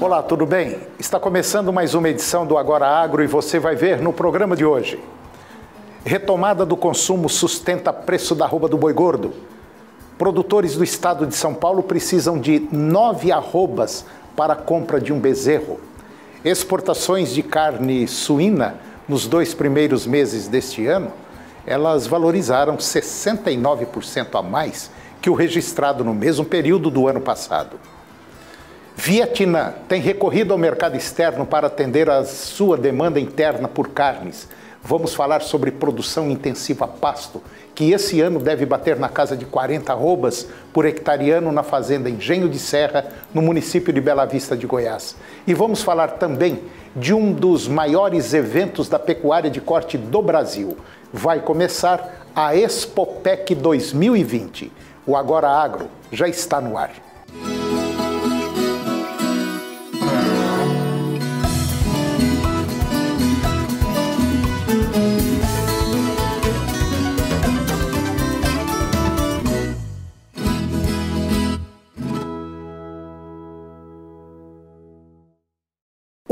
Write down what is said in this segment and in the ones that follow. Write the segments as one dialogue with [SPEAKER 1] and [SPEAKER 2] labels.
[SPEAKER 1] Olá, tudo bem? Está começando mais uma edição do Agora Agro e você vai ver no programa de hoje. Retomada do consumo sustenta preço da arroba do boi gordo. Produtores do estado de São Paulo precisam de 9 arrobas para a compra de um bezerro. Exportações de carne suína nos 2 primeiros meses deste ano, elas valorizaram 69% a mais que o registrado no mesmo período do ano passado. Vietnã tem recorrido ao mercado externo para atender a sua demanda interna por carnes. Vamos falar sobre produção intensiva a pasto, que esse ano deve bater na casa de 40 arrobas por hectareano na fazenda Engenho de Serra, no município de Bela Vista de Goiás. E vamos falar também de um dos maiores eventos da pecuária de corte do Brasil. Vai começar a Expopec 2020. O Agora Agro já está no ar.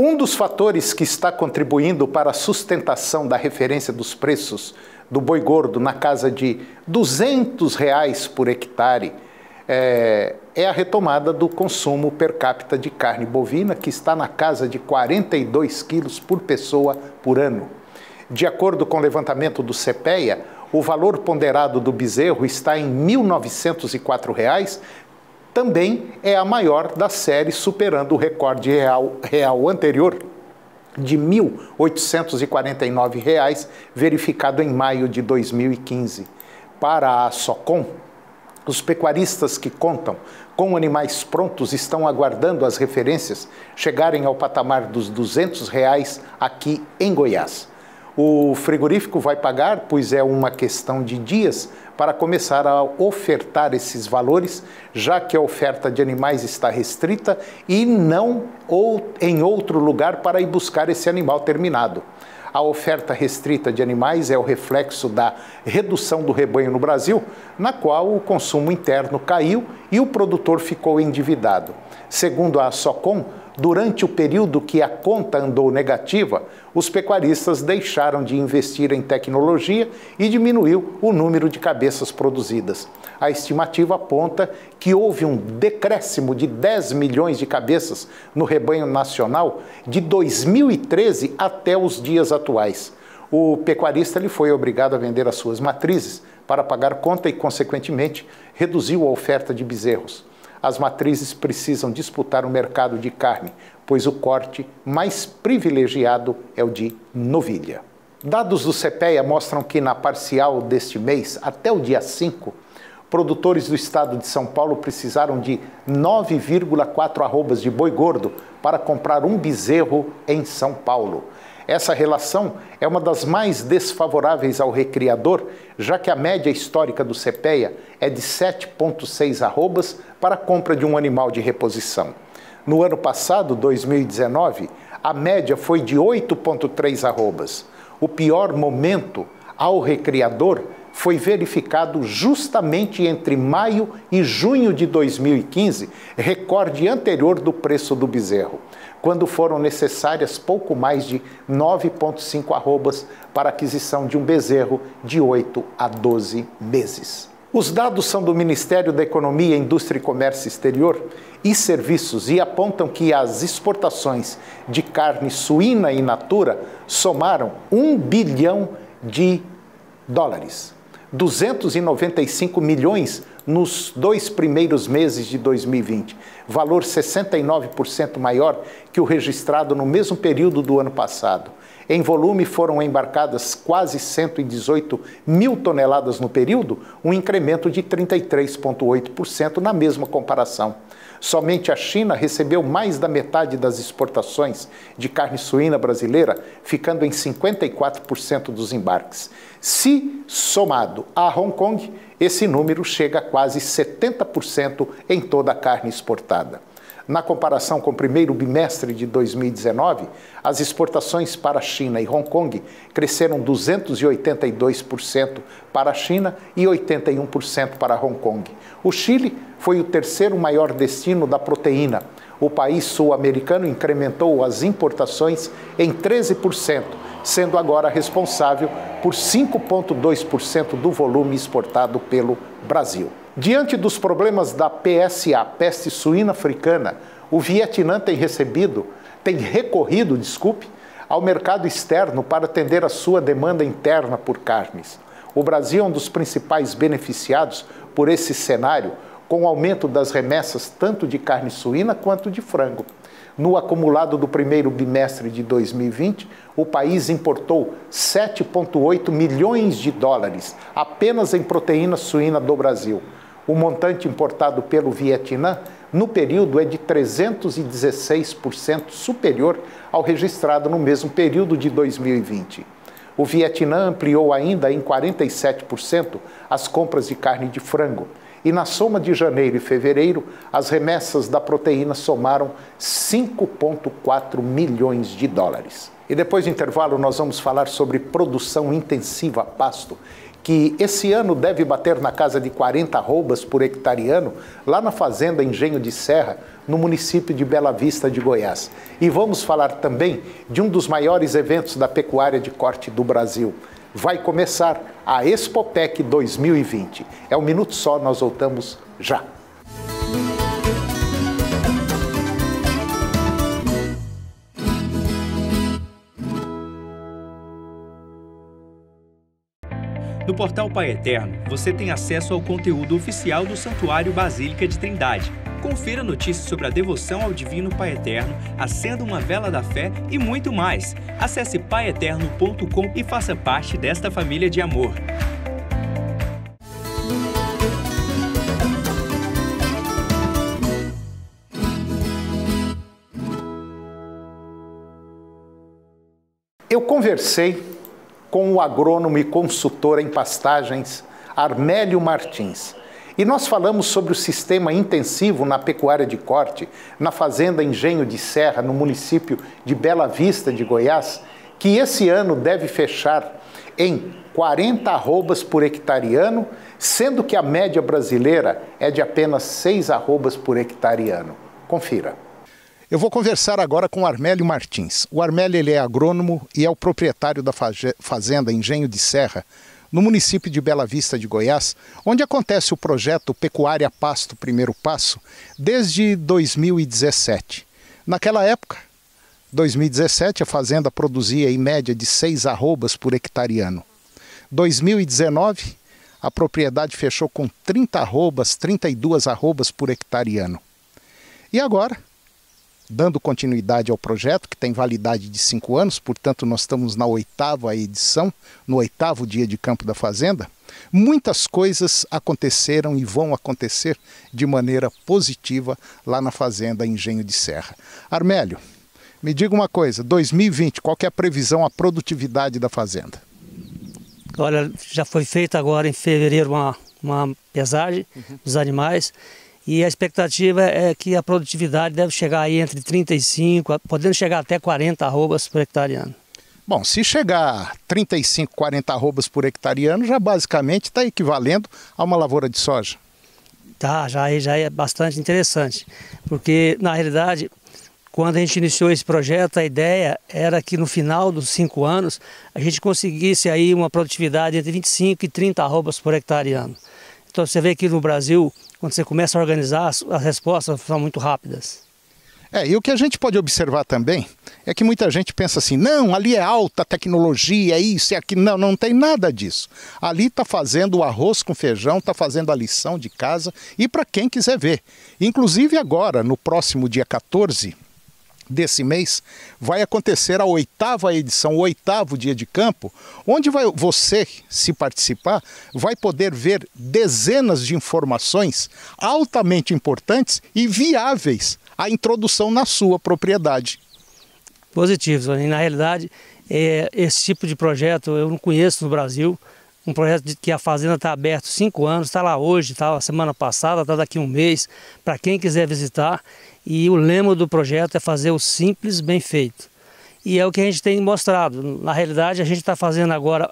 [SPEAKER 1] Um dos fatores que está contribuindo para a sustentação da referência dos preços do boi gordo na casa de R$ 200 por hectare é a retomada do consumo per capita de carne bovina, que está na casa de 42 quilos por pessoa por ano. De acordo com o levantamento do CPEA, o valor ponderado do bezerro está em R$ 1.904, também é a maior da série, superando o recorde real anterior de R$ 1.849, verificado em maio de 2015. Para a Socom, os pecuaristas que contam com animais prontos estão aguardando as referências chegarem ao patamar dos R$ 200 aqui em Goiás. O frigorífico vai pagar, pois é uma questão de dias, para começar a ofertar esses valores, já que a oferta de animais está restrita e não em outro lugar para ir buscar esse animal terminado. A oferta restrita de animais é o reflexo da redução do rebanho no Brasil, na qual o consumo interno caiu e o produtor ficou endividado. Segundo a Socom, durante o período que a conta andou negativa, os pecuaristas deixaram de investir em tecnologia e diminuiu o número de cabeças produzidas. A estimativa aponta que houve um decréscimo de 10 milhões de cabeças no rebanho nacional de 2013 até os dias atuais. O pecuarista foi obrigado a vender as suas matrizes para pagar conta e, consequentemente, reduziu a oferta de bezerros. As matrizes precisam disputar o mercado de carne, pois o corte mais privilegiado é o de novilha. Dados do CPEA mostram que na parcial deste mês, até o dia 5, produtores do estado de São Paulo precisaram de 9,4 arrobas de boi gordo para comprar um bezerro em São Paulo. Essa relação é uma das mais desfavoráveis ao recriador, já que a média histórica do CPEA é de 7,6 arrobas para a compra de um animal de reposição. No ano passado, 2019, a média foi de 8,3 arrobas. O pior momento ao recriador foi verificado justamente entre maio e junho de 2015, recorde anterior do preço do bezerro, quando foram necessárias pouco mais de 9,5 arrobas para a aquisição de um bezerro de 8 a 12 meses. Os dados são do Ministério da Economia, Indústria e Comércio Exterior e Serviços e apontam que as exportações de carne suína in natura somaram $1 bilhão, 295 milhões nos 2 primeiros meses de 2020, valor 69% maior que o registrado no mesmo período do ano passado. Em volume, foram embarcadas quase 118 mil toneladas no período, um incremento de 33,8% na mesma comparação. Somente a China recebeu mais da metade das exportações de carne suína brasileira, ficando em 54% dos embarques. Se somado a Hong Kong, esse número chega a quase 70% em toda a carne exportada. Na comparação com o primeiro bimestre de 2019, as exportações para a China e Hong Kong cresceram 282% para a China e 81% para Hong Kong. O Chile foi o terceiro maior destino da proteína. O país sul-americano incrementou as importações em 13%, sendo agora responsável por 5,2% do volume exportado pelo Brasil. Diante dos problemas da PSA, peste suína africana, o Vietnã tem recorrido ao mercado externo para atender a sua demanda interna por carnes. O Brasil é um dos principais beneficiados por esse cenário, com o aumento das remessas tanto de carne suína quanto de frango. No acumulado do primeiro bimestre de 2020, o país importou 7,8 milhões de dólares apenas em proteína suína do Brasil. O montante importado pelo Vietnã no período é de 316% superior ao registrado no mesmo período de 2020. O Vietnã ampliou ainda em 47% as compras de carne de frango. E na soma de janeiro e fevereiro, as remessas da proteína somaram 5,4 milhões de dólares. E depois do intervalo nós vamos falar sobre produção intensiva a pasto, que esse ano deve bater na casa de 40 arrobas por hectare lá na fazenda Engenho de Serra, no município de Bela Vista de Goiás. E vamos falar também de um dos maiores eventos da pecuária de corte do Brasil. Vai começar a Expopec 2020. É um minuto só, nós voltamos já.
[SPEAKER 2] No portal Pai Eterno, você tem acesso ao conteúdo oficial do Santuário Basílica de Trindade. Confira notícias sobre a devoção ao Divino Pai Eterno, acenda uma vela da fé e muito mais. Acesse paieterno.com e faça parte desta família de amor.
[SPEAKER 1] Eu conversei com o agrônomo e consultor em pastagens Armélio Martins. E nós falamos sobre o sistema intensivo na pecuária de corte, na fazenda Engenho de Serra, no município de Bela Vista de Goiás, que esse ano deve fechar em 40 arrobas por hectare, sendo que a média brasileira é de apenas 6 arrobas por hectare. Confira. Eu vou conversar agora com o Armélio Martins. O Armélio ele é agrônomo e é o proprietário da fazenda Engenho de Serra, no município de Bela Vista de Goiás, onde acontece o projeto Pecuária a Pasto Primeiro Passo, desde 2017. Naquela época, 2017, a fazenda produzia em média de 6 arrobas por hectare. 2019, a propriedade fechou com 32 arrobas por hectare. E agora, dando continuidade ao projeto, que tem validade de 5 anos, portanto nós estamos na 8ª edição, no 8º dia de campo da fazenda, muitas coisas aconteceram e vão acontecer de maneira positiva lá na fazenda Engenho de Serra. Armélio, me diga uma coisa, 2020, qual que é a previsão, a produtividade da fazenda?
[SPEAKER 3] Olha, já foi feita agora em fevereiro uma pesagem dos animais, e a expectativa é que a produtividade deve chegar aí entre 35, podendo chegar até 40 arrobas por hectare.
[SPEAKER 1] Bom, se chegar a 35, 40 arrobas por hectare, já basicamente está equivalendo a uma lavoura de soja.
[SPEAKER 3] Tá, já é bastante interessante, porque na realidade, quando a gente iniciou esse projeto, a ideia era que no final dos 5 anos a gente conseguisse aí uma produtividade entre 25 e 30 arrobas por hectare. Então você vê que no Brasil, quando você começa a organizar, as respostas são muito rápidas.
[SPEAKER 1] E o que a gente pode observar também é que muita gente pensa assim, não, ali é alta tecnologia, é isso, é aquilo. Não, não tem nada disso. Ali está fazendo o arroz com feijão, está fazendo a lição de casa e para quem quiser ver. Inclusive agora, no próximo dia 14 desse mês, vai acontecer a 8ª edição, o 8º dia de campo, onde você, se participar, vai poder ver dezenas de informações altamente importantes e viáveis à introdução na sua propriedade.
[SPEAKER 3] Positivo, na realidade, esse tipo de projeto eu não conheço no Brasil. Um projeto que a fazenda está aberta 5 anos, está lá hoje, está semana passada, está daqui um mês, para quem quiser visitar. E o lema do projeto é fazer o simples bem feito. E é o que a gente tem mostrado. Na realidade, a gente está fazendo agora,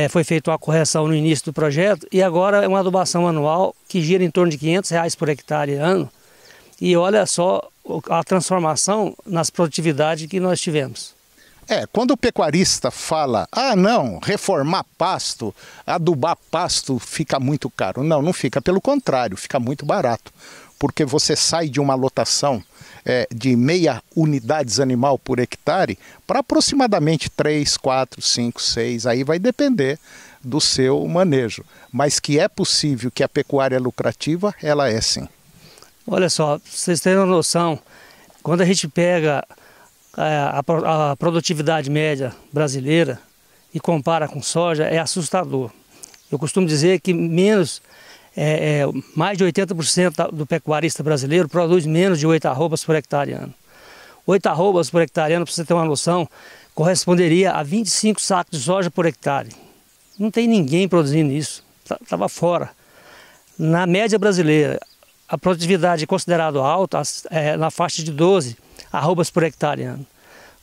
[SPEAKER 3] foi feita uma correção no início do projeto, e agora é uma adubação anual que gira em torno de R$ 500 por hectare ano. E olha só a transformação nas produtividades que nós tivemos.
[SPEAKER 1] Quando o pecuarista fala, não, reformar pasto, adubar pasto fica muito caro. Não, não fica, pelo contrário, fica muito barato. Porque você sai de uma lotação de meia unidades animal por hectare para aproximadamente 3, 4, 5, 6, aí vai depender do seu manejo. Mas que é possível que a pecuária é lucrativa, ela é sim.
[SPEAKER 3] Olha só, vocês terem uma noção, quando a gente pega a produtividade média brasileira e compara com soja, é assustador. Eu costumo dizer que mais de 80% do pecuarista brasileiro produz menos de 8 arrobas por hectare ano. 8 arrobas por hectare ano, para você ter uma noção, corresponderia a 25 sacos de soja por hectare. Não tem ninguém produzindo isso, estava fora. Na média brasileira, a produtividade considerada alta na faixa de 12 arrobas por hectare ano.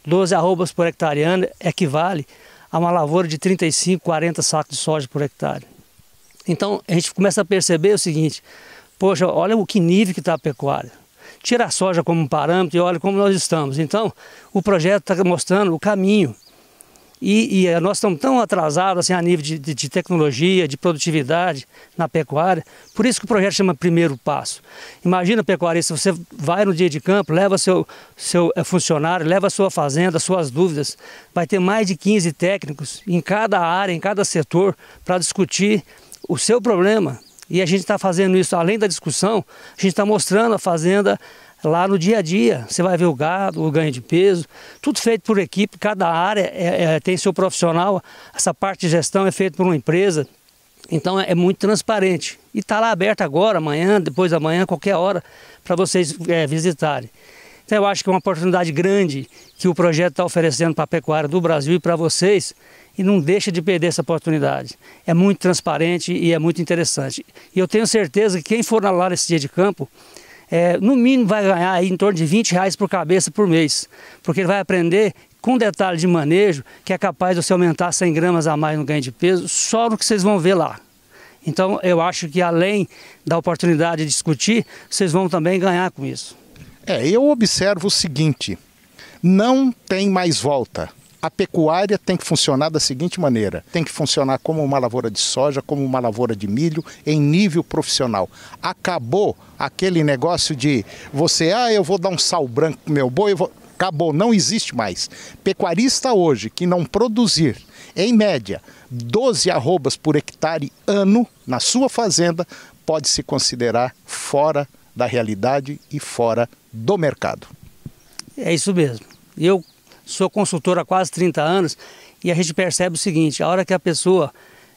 [SPEAKER 3] 12 arrobas por hectare ano equivale a uma lavoura de 35, 40 sacos de soja por hectare. Então a gente começa a perceber o seguinte, poxa, olha o que nível que está a pecuária. Tira a soja como um parâmetro e olha como nós estamos. Então o projeto está mostrando o caminho. E nós estamos tão atrasados assim, a nível de tecnologia, de produtividade na pecuária. Por isso que o projeto chama Primeiro Passo. Imagina, pecuarista, você vai no dia de campo, leva seu funcionário, leva a sua fazenda, suas dúvidas. Vai ter mais de 15 técnicos em cada área, em cada setor, para discutir o seu problema. E a gente está fazendo isso, além da discussão, a gente está mostrando a fazenda lá no dia a dia. Você vai ver o gado, o ganho de peso, tudo feito por equipe, cada área tem seu profissional, essa parte de gestão é feita por uma empresa, então é muito transparente. E está lá aberto agora, amanhã, depois da manhã, qualquer hora, para vocês visitarem. Então eu acho que é uma oportunidade grande que o projeto está oferecendo para a pecuária do Brasil e para vocês, e não deixa de perder essa oportunidade. É muito transparente e é muito interessante. E eu tenho certeza que quem for lá nesse dia de campo, no mínimo vai ganhar aí em torno de R$ 20 por cabeça por mês, porque ele vai aprender com detalhe de manejo que é capaz de você aumentar 100 gramas a mais no ganho de peso, só no que vocês vão ver lá. Então eu acho que além da oportunidade de discutir, vocês vão também ganhar com isso.
[SPEAKER 1] Eu observo o seguinte, não tem mais volta. A pecuária tem que funcionar da seguinte maneira, tem que funcionar como uma lavoura de soja, como uma lavoura de milho, em nível profissional. Acabou aquele negócio de você, eu vou dar um sal branco pro meu boi, acabou, não existe mais. Pecuarista hoje que não produzir, em média, 12 arrobas por hectare ano na sua fazenda, pode se considerar fora da realidade e fora do mercado.
[SPEAKER 3] É isso mesmo. Eu sou consultor há quase 30 anos e a gente percebe o seguinte, a hora que a pessoa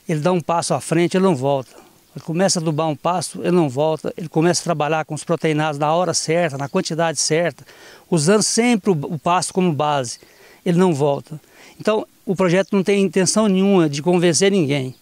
[SPEAKER 3] ele dá um passo à frente, ele não volta. Ele começa a adubar um pasto, ele não volta, ele começa a trabalhar com os proteinados na hora certa, na quantidade certa, usando sempre o pasto como base, ele não volta. Então o projeto não tem intenção nenhuma de convencer ninguém.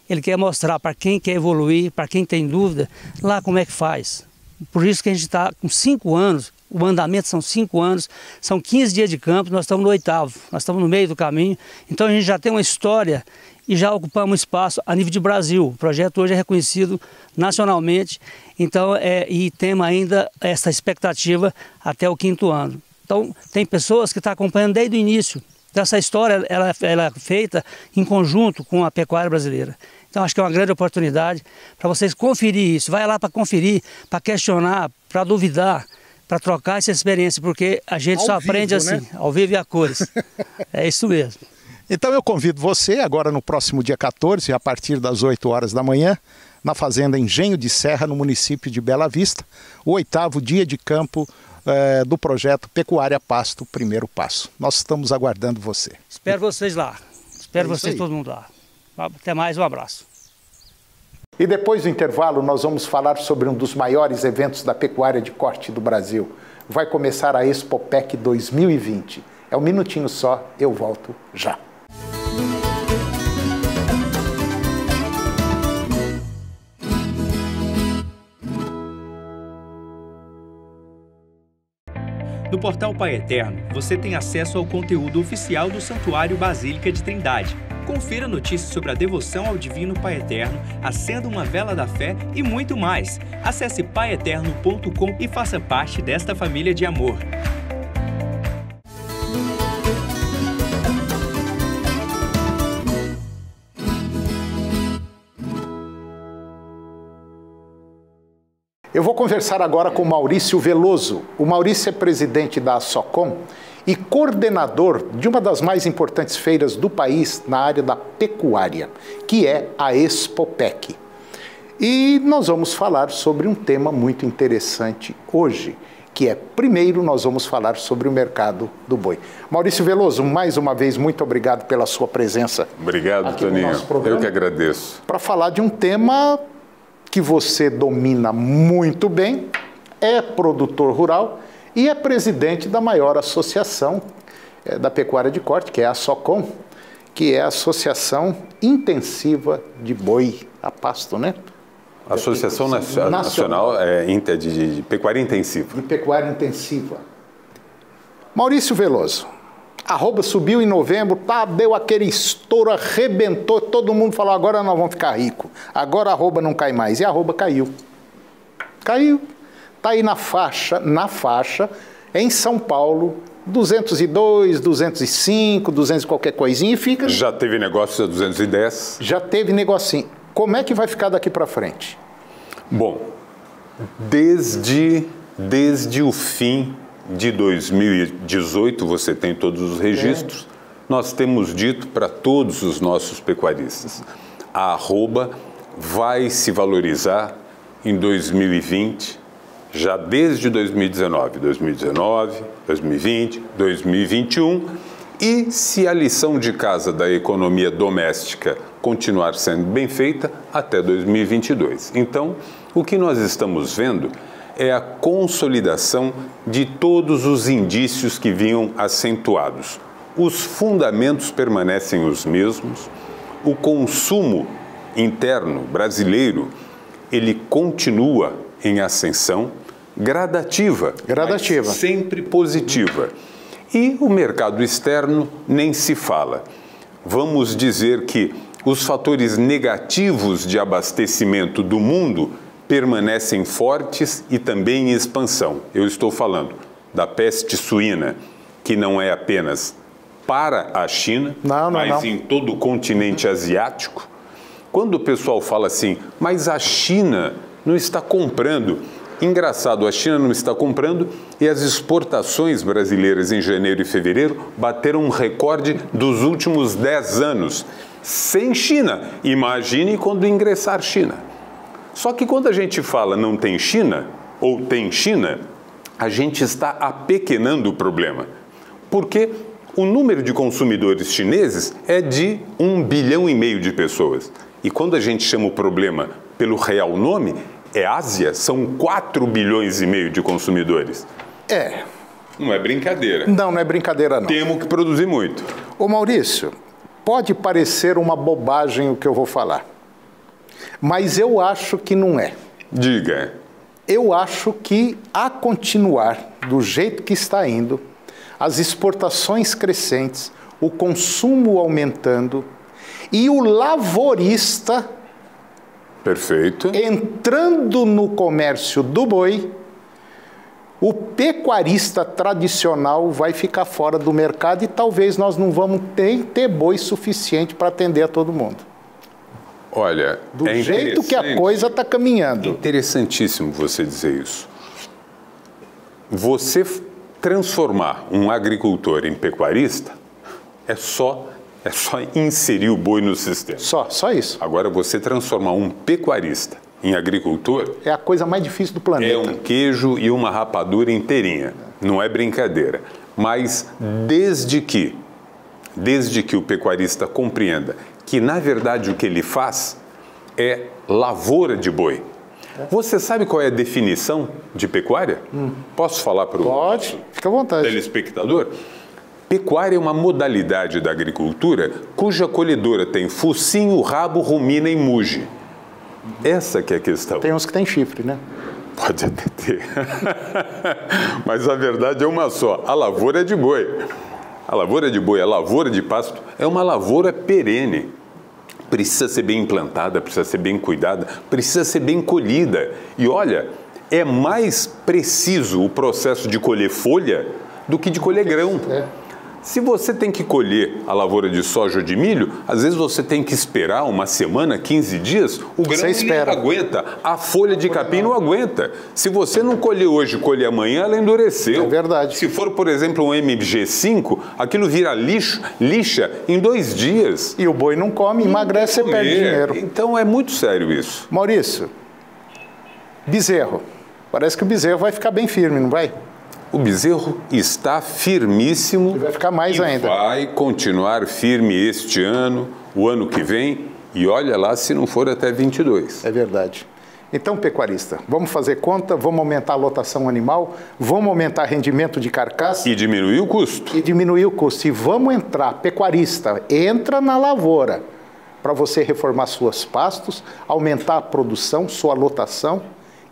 [SPEAKER 3] Ele quer mostrar para quem quer evoluir, para quem tem dúvida, lá como é que faz. Por isso que a gente está com 5 anos, o andamento são 5 anos, são 15 dias de campo, nós estamos no 8º, nós estamos no meio do caminho, então a gente já tem uma história e já ocupamos espaço a nível de Brasil. O projeto hoje é reconhecido nacionalmente, então e temos ainda essa expectativa até o 5º ano. Então tem pessoas que estão acompanhando desde o início. Então, essa história ela é feita em conjunto com a pecuária brasileira. Então acho que é uma grande oportunidade para vocês conferir isso. Vai lá para conferir, para questionar, para duvidar, para trocar essa experiência, porque a gente só aprende assim, né? Ao vivo e a cores. É isso mesmo.
[SPEAKER 1] Então eu convido você agora no próximo dia 14, a partir das 8 horas da manhã, na fazenda Engenho de Serra, no município de Bela Vista, o 8º dia de campo do projeto Pecuária Pasto, Primeiro Passo. Nós estamos aguardando você.
[SPEAKER 3] Espero vocês lá. Espero vocês todo mundo lá. Até mais, um abraço.
[SPEAKER 1] E depois do intervalo nós vamos falar sobre um dos maiores eventos da pecuária de corte do Brasil. Vai começar a Expopec 2020. É um minutinho só, eu volto já.
[SPEAKER 2] No portal Pai Eterno, você tem acesso ao conteúdo oficial do Santuário Basílica de Trindade. Confira notícias sobre a devoção ao Divino Pai Eterno, acenda uma vela da fé e muito mais. Acesse paieterno.com e faça parte desta família de amor.
[SPEAKER 1] Eu vou conversar agora com Maurício Veloso. O Maurício é presidente da Assocom e coordenador de uma das mais importantes feiras do país na área da pecuária, que é a Expopec. E nós vamos falar sobre um tema muito interessante hoje, que é, primeiro, nós vamos falar sobre o mercado do boi. Maurício Veloso, mais uma vez, muito obrigado pela sua presença.
[SPEAKER 4] Obrigado, Toninho. Eu que agradeço.
[SPEAKER 1] Para falar de um tema que você domina muito bem, é produtor rural e é presidente da maior associação da pecuária de corte, que é a Assocom, que é a Associação Intensiva de Boi a Pasto, né?
[SPEAKER 4] Associação Nacional de Pecuária Intensiva.
[SPEAKER 1] De Pecuária Intensiva. Maurício Veloso, arroba subiu em novembro, deu aquele estouro, arrebentou, todo mundo falou, agora nós vamos ficar ricos, agora a arroba não cai mais, e a arroba caiu. Caiu. Está aí na faixa, em São Paulo, 202, 205, 200 e qualquer coisinha e fica...
[SPEAKER 4] Já teve negócio a 210?
[SPEAKER 1] Já teve negocinho. Como é que vai ficar daqui para frente?
[SPEAKER 4] Bom, desde o fim de 2018, você tem todos os registros, nós temos dito para todos os nossos pecuaristas, a arroba vai se valorizar em 2020, já desde 2019, 2020, 2021, e se a lição de casa da economia doméstica continuar sendo bem feita, até 2022. Então, o que nós estamos vendo é a consolidação de todos os indícios que vinham acentuados. Os fundamentos permanecem os mesmos, o consumo interno brasileiro, ele continua em ascensão gradativa, mas sempre positiva. E o mercado externo nem se fala. Vamos dizer que os fatores negativos de abastecimento do mundo permanecem fortes e também em expansão. Eu estou falando da peste suína, que não é apenas para a China, mas em todo o continente asiático. Quando o pessoal fala assim, mas a China não está comprando. Engraçado, a China não está comprando e as exportações brasileiras em janeiro e fevereiro bateram um recorde dos últimos 10 anos. Sem China. Imagine quando ingressar China. Só que quando a gente fala não tem China, ou tem China, a gente está apequenando o problema. Porque o número de consumidores chineses é de 1,5 bilhão de pessoas. E quando a gente chama o problema pelo real nome, é Ásia, são 4,5 bilhões de consumidores. Não é brincadeira.
[SPEAKER 1] Não é brincadeira não.
[SPEAKER 4] Temos que produzir muito.
[SPEAKER 1] Ô Maurício, pode parecer uma bobagem o que eu vou falar, mas eu acho que não é.
[SPEAKER 4] Diga.
[SPEAKER 1] Eu acho que, a continuar do jeito que está indo, as exportações crescentes, o consumo aumentando e o lavorista...
[SPEAKER 4] Perfeito.
[SPEAKER 1] Entrando no comércio do boi, o pecuarista tradicional vai ficar fora do mercado e talvez nós não vamos ter boi suficiente para atender a todo mundo.
[SPEAKER 4] Olha,
[SPEAKER 1] do jeito que a coisa está caminhando.
[SPEAKER 4] Interessantíssimo você dizer isso. Você transformar um agricultor em pecuarista é só inserir o boi no sistema.
[SPEAKER 1] Só isso.
[SPEAKER 4] Agora, você transformar um pecuarista em agricultor...
[SPEAKER 1] É a coisa mais difícil do planeta.
[SPEAKER 4] É um queijo e uma rapadura inteirinha. Não é brincadeira. Mas desde que o pecuarista compreenda que, na verdade, o que ele faz é lavoura de boi. Você sabe qual é a definição de pecuária? Posso falar para o...
[SPEAKER 1] Pode, fica à vontade.
[SPEAKER 4] Telespectador? Pecuária é uma modalidade da agricultura cuja colhedora tem focinho, rabo, rumina e muge. Essa que é a questão.
[SPEAKER 1] Tem uns que tem chifre, né?
[SPEAKER 4] Pode até ter. Mas a verdade é uma só. A lavoura é de boi. A lavoura de boi, a lavoura de pasto, é uma lavoura perene. Precisa ser bem implantada, precisa ser bem cuidada, precisa ser bem colhida. E olha, é mais preciso o processo de colher folha do que de colher grão. Se você tem que colher a lavoura de soja ou de milho, às vezes você tem que esperar uma semana, 15 dias, o grão não aguenta, a folha de capim não aguenta. Se você não colher hoje e colher amanhã, ela endureceu.
[SPEAKER 1] É verdade.
[SPEAKER 4] Se for, por exemplo, um MG5, aquilo vira lixa em 2 dias.
[SPEAKER 1] E o boi não come, emagrece e perde dinheiro.
[SPEAKER 4] Então é muito sério isso.
[SPEAKER 1] Maurício, bezerro. Parece que o bezerro vai ficar bem firme, não vai?
[SPEAKER 4] O bezerro está firmíssimo.
[SPEAKER 1] E vai ficar mais ainda.
[SPEAKER 4] Vai continuar firme este ano, o ano que vem, e olha lá se não for até 22.
[SPEAKER 1] É verdade. Então, pecuarista, vamos fazer conta, vamos aumentar a lotação animal, vamos aumentar rendimento de carcaça.
[SPEAKER 4] E diminuir o custo.
[SPEAKER 1] E vamos entrar, pecuarista, entra na lavoura para você reformar suas pastos, aumentar a produção, sua lotação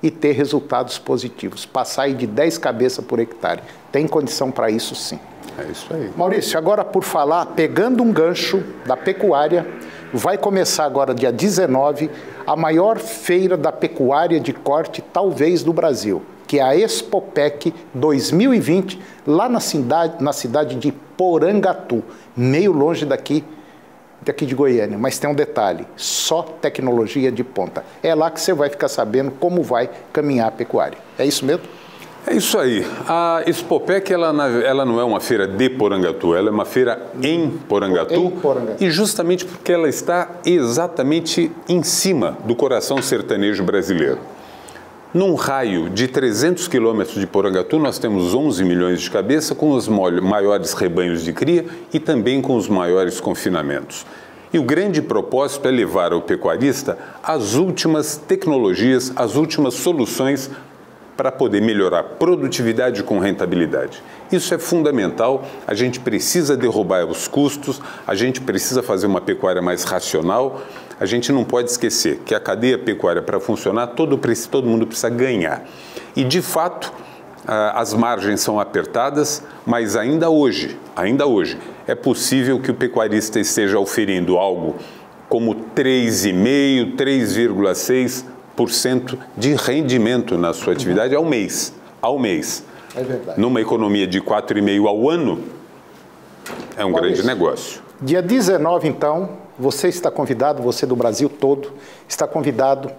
[SPEAKER 1] e ter resultados positivos. Passar aí de 10 cabeças por hectare. Tem condição para isso, sim.
[SPEAKER 4] É isso aí.
[SPEAKER 1] Maurício, agora por falar, pegando um gancho da pecuária, vai começar agora, dia 19, a maior feira da pecuária de corte, talvez, do Brasil, que é a Expopec 2020, lá na cidade de Porangatu, meio longe daqui de Goiânia, mas tem um detalhe, só tecnologia de ponta. É lá que você vai ficar sabendo como vai caminhar a pecuária. É isso mesmo?
[SPEAKER 4] É isso aí. A Expopec, ela não é uma feira de Porangatu, ela é uma feira em Porangatu. E justamente porque ela está exatamente em cima do coração sertanejo brasileiro. Num raio de 300 quilômetros de Porangatu, nós temos 11 milhões de cabeça com os maiores rebanhos de cria e também com os maiores confinamentos. E o grande propósito é levar ao pecuarista as últimas tecnologias, as últimas soluções para poder melhorar produtividade com rentabilidade. Isso é fundamental, a gente precisa derrubar os custos, a gente precisa fazer uma pecuária mais racional, a gente não pode esquecer que a cadeia pecuária, para funcionar, todo mundo precisa ganhar. E, de fato, as margens são apertadas, mas ainda hoje, é possível que o pecuarista esteja oferindo algo como 3,5%, 3,6% de rendimento na sua atividade ao mês.
[SPEAKER 1] É verdade.
[SPEAKER 4] Numa economia de 4,5% ao ano, é um grande negócio.
[SPEAKER 1] Dia 19, então, você está convidado, você do Brasil todo, está convidado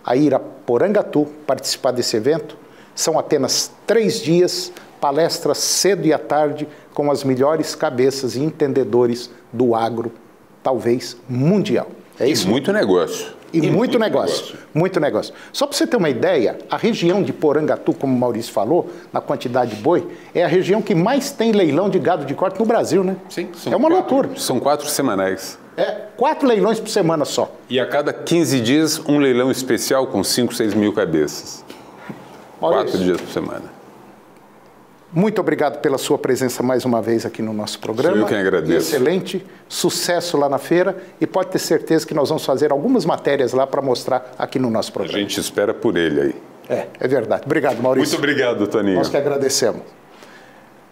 [SPEAKER 1] a ir a Porangatu participar desse evento. São apenas 3 dias, palestras cedo e à tarde, com as melhores cabeças e entendedores do agro, talvez mundial. É isso?
[SPEAKER 4] E muito negócio.
[SPEAKER 1] E muito negócio. Muito negócio. Só para você ter uma ideia, a região de Porangatu, como o Maurício falou, na quantidade de boi, é a região que mais tem leilão de gado de corte no Brasil, né?
[SPEAKER 4] Sim.
[SPEAKER 1] É uma loucura.
[SPEAKER 4] São 4 semanais.
[SPEAKER 1] 4 leilões por semana só.
[SPEAKER 4] E a cada 15 dias, um leilão especial com 5, 6 mil cabeças. 4 dias por semana.
[SPEAKER 1] Muito obrigado pela sua presença mais uma vez aqui no nosso programa.
[SPEAKER 4] Sou eu quem agradeço.
[SPEAKER 1] Excelente, sucesso lá na feira e pode ter certeza que nós vamos fazer algumas matérias lá para mostrar aqui no nosso programa.
[SPEAKER 4] A gente espera por ele aí.
[SPEAKER 1] É verdade. Obrigado, Maurício.
[SPEAKER 4] Muito obrigado, Toninho.
[SPEAKER 1] Nós que agradecemos.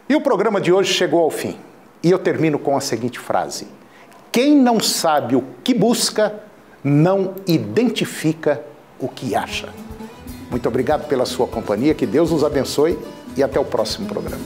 [SPEAKER 1] E o programa de hoje chegou ao fim. E eu termino com a seguinte frase: quem não sabe o que busca, não identifica o que acha. Muito obrigado pela sua companhia, que Deus nos abençoe e até o próximo programa.